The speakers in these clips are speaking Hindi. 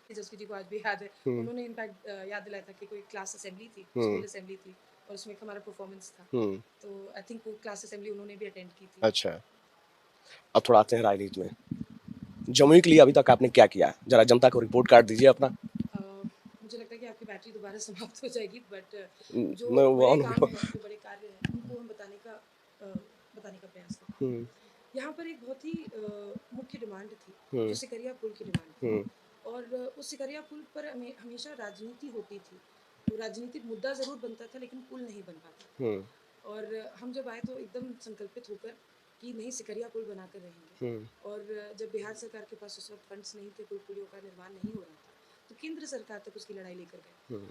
तेजस्वी जी को आज भी याद है। हुँ, उन्होंने इनफैक्ट याद दिलाया था कि कोई क्लास असेंबली थी, हुँ, स्कूल असेंबली थी और उसमें एक हमारा परफॉर्मेंस था। हुँ, तो आई थिंक वो क्लास असेंबली उन्होंने भी अटेंड की थी। अच्छा। अब थोड़ा आते हैं राजनीति में। जमुई के लिए अभी तक आपने क्या किया है? ज़रा जनता को रिपोर्ट कार्ड दीजिए अपना। मुझे लगता है कि आपकी बैटरी दोबारा समाप्त हो जाएगी, बट जो मैं वो बड़े ऑन काम हूँ। हैं, जो बड़े कार्य हैं, उनको हम अ, बताने का प्रयास करते हैं। हुँ, यहाँ पर एक बहुत ही मुख्य डिमांड थी, जो हुँ, सिकरिया पुल की डिमांड थी। हुँ, और उस सिकरिया पुल पर हमेशा राजनीति होती थी। वो राजनीतिक मुद्दा ज़रूर बनता था, लेकिन पुल नहीं बन पाता था। हुँ, और हम जब आए तो एकदम संकल्पित होकर कि नहीं, सिकरिया पुल बनाकर रहेंगे। हुँ, और जब बिहार सरकार के पास उस वक़्त फंड्स नहीं थे, पुलियों का निर्माण नहीं हो रहा था, तो केंद्र सरकार तक उसकी लड़ाई लेकर हुँ,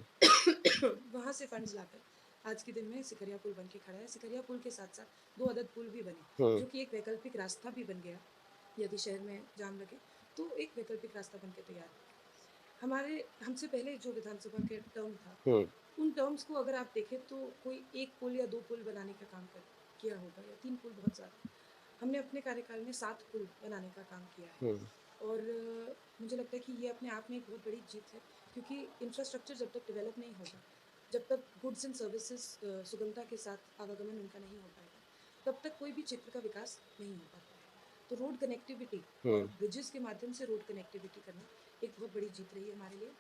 गए। वहाँ से फंड्स लाकर आज के दिन में सिकरिया पुल बन के खड़ा है। सिकरिया पुल के साथ-साथ 2 अदद पुल भी बने, हुँ, जो कि एक वैकल्पिक रास्ता भी बन गया। यदि शहर में जाम लगे, तो एक वैकल्पिक रास्ता बन के तैयार हो गया। हमारे हमसे पहले जो विधानसभा के टर्म था, हुँ, उन टर्म्स को अगर आप देखें तो कोई 1 पुल या 2 पुल बनाने का काम कर किया होगा, या 3 पुल बहुत ज़्यादा। हमने अपने कार्यकाल में 7 पुल बनाने का काम किया है। हुँ, और मुझे लगता है कि ये अपने आप में एक बहुत बड़ी जीत है, क्योंकि इंफ्रास्ट्रक्चर जब तक डेवलप नहीं होगा, जब तक गुड्स एंड सर्विसेज सुगमता के साथ आवागमन उनका नहीं हो पाएगा, तब तक कोई भी क्षेत्र का विकास नहीं हो पाता है। तो रोड कनेक्टिविटी और हुँ, ब्रिजेस के माध्यम से रोड कनेक्टिविटी करना एक बहुत बड़ी जीत रही है हमारे लिए।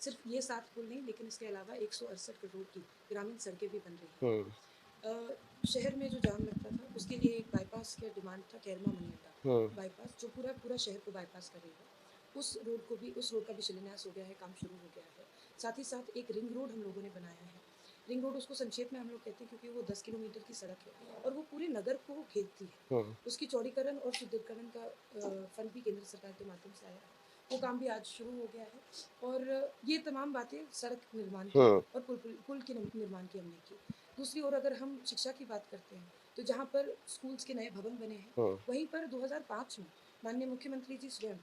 सिर्फ ये 7 पुल नहीं, लेकिन इसके अलावा 168 करोड़ की ग्रामीण सड़कें भी बन रही हैं। हुँ, शहर में जो जाम लगता था, उसके लिए एक बाईपास का डिमांड था, कैरमा मनी अड्डा हुँ, बाईपास, जो पूरा पूरा शहर को बाईपास करेगा। उस रोड का भी शिलान्यास हो गया है, काम शुरू हो गया है। साथ ही साथ एक रिंग रोड हम लोगों ने बनाया है। रिंग रोड उसको संक्षेप में हम लोग कहते हैं, क्योंकि वो 10 किलोमीटर की सड़क है और वो पूरे नगर को घेरती है। हुँ, उसकी चौड़ीकरण और सुदृढ़ीकरण का फंड भी केंद्र सरकार के माध्यम से आया है। वो काम भी आज शुरू हो गया है। और ये तमाम बातें सड़क निर्माण की हुँ, और पुल के निर्माण की हमने की। दूसरी ओर अगर हम शिक्षा की बात करते हैं, तो जहाँ पर स्कूल्स के नए भवन बने हैं, हुँ, वहीं पर 2005 में माननीय मुख्यमंत्री जी स्वयं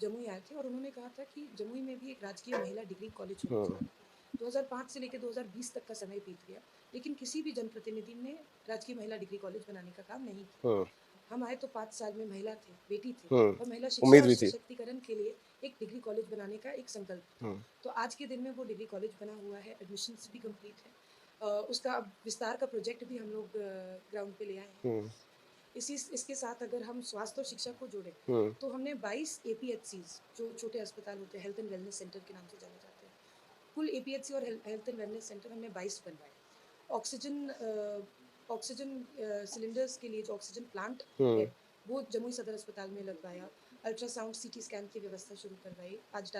जमुई आए थे और उन्होंने कहा था कि जमुई में भी एक राजकीय महिला डिग्री कॉलेज होना हुँ, चाहिए। 2005 से लेकर 2020 तक का समय बीत गया, लेकिन किसी भी जनप्रतिनिधि ने राजकीय महिला डिग्री कॉलेज बनाने का काम नहीं किया। हुँ, हम आए तो 5 साल में महिला थे, बेटी थे, हुँ, और महिला शिक्षा उम्मीद और भी थी। सशक्तिकरण के लिए एक डिग्री कॉलेज बनाने का एक संकल्प था। हुँ, तो आज के दिन में वो डिग्री कॉलेज बना हुआ है, एडमिशन्स भी कंप्लीट है। उसका अब विस्तार का प्रोजेक्ट भी हम लोग ग्राउंड पे ले आए हैं। हुँ, इसके साथ अगर हम स्वास्थ्य और शिक्षा को जोड़ें, हुँ, तो हमने 22 एपीएचसीज़, जो छोटे अस्पताल होते हैं, हेल्थ एंड वेलनेस सेंटर के नाम से जाने जाते हैं। कुल एपीएचसी और हेल्थ एंड वेलनेस सेंटर हमने 22 बनवाए। ऑक्सीजन सिलेंडर्स के लिए जो ऑक्सीजन प्लांट हुँ। है, वो जमुई सदर अस्पताल में लगवाया। अल्ट्रासाउंड, सीटी स्कैन की व्यवस्था शुरू करवाई। आज